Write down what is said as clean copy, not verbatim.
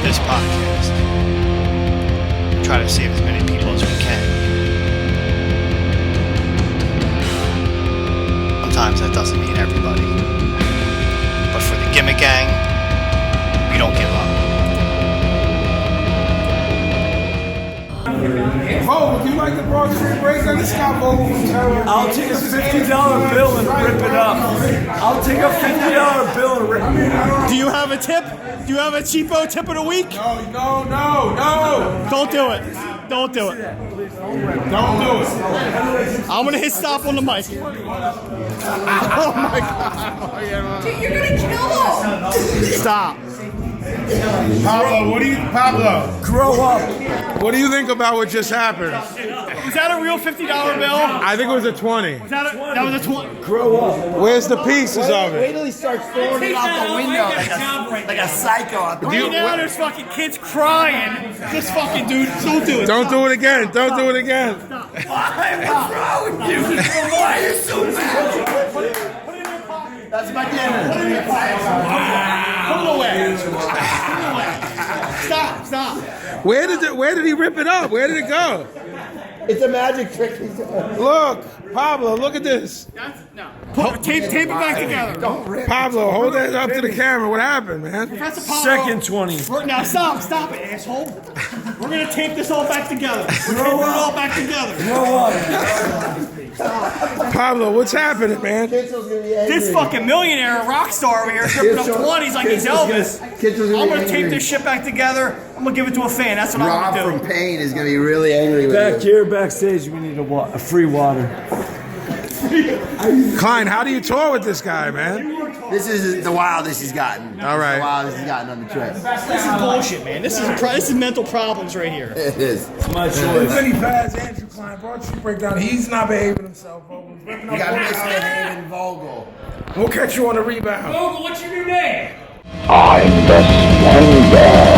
this podcast, try to save as many people as we can. Sometimes that doesn't mean everybody. But for the gimmick gang, we don't give up. Vogel, do you like the Broad Street breakdown? This guy Vogel from Terror. I'll take a $50 bill and rip it up. I'll take a $50 bill and rip it up. Do you have a tip? Do you have a cheapo tip of the week? No. Don't do it. Don't do it. Don't do it. I'm gonna hit stop on the mic. Oh my god. Dude, you're gonna kill him! Stop. Pablo, Grow up. what do you think about what just happened? Was that a real $50 bill? I think it was a 20. That was a 20. Grow up. Where's the pieces of Wait it? till he starts throwing it out the window like a psycho. Right now there's fucking kids crying. This fucking dude, don't do it. Don't do it again. Don't do it again. Why? What's wrong with you? Why are you so mad? That's my dinner. Put it away. Stop. Where did he rip it up? Where did it go? It's a magic trick. Look, Pablo, look at this. No. Tape it back together. Don't rip. Pablo, hold that up to the camera. What happened, man? Professor Pablo. Second 20. Now stop it, asshole. We're gonna tape this all back together. We're taping it all back together. Grow up. Pablo, what's happening, man? This fucking millionaire rock star over here tripping up 20s like he's Elvis. I'm gonna tape this shit back together. I'm gonna give it to a fan. That's what I'm Rob gonna do. from Pain is gonna be really angry with Back you. here, backstage, we need a free water. Klein, how do you tour with this guy, man? This is the wildest he's gotten. All right. The wildest he's gotten on the trip. This is bullshit, man. This is mental problems right here. It is. My choice. Vinnie Paz, Andrew Klein, Broad Street breakdown. He's not behaving himself. You got Mr. Vogel. We'll catch you on the rebound. Vogel, what's your new name? I'm the Slender.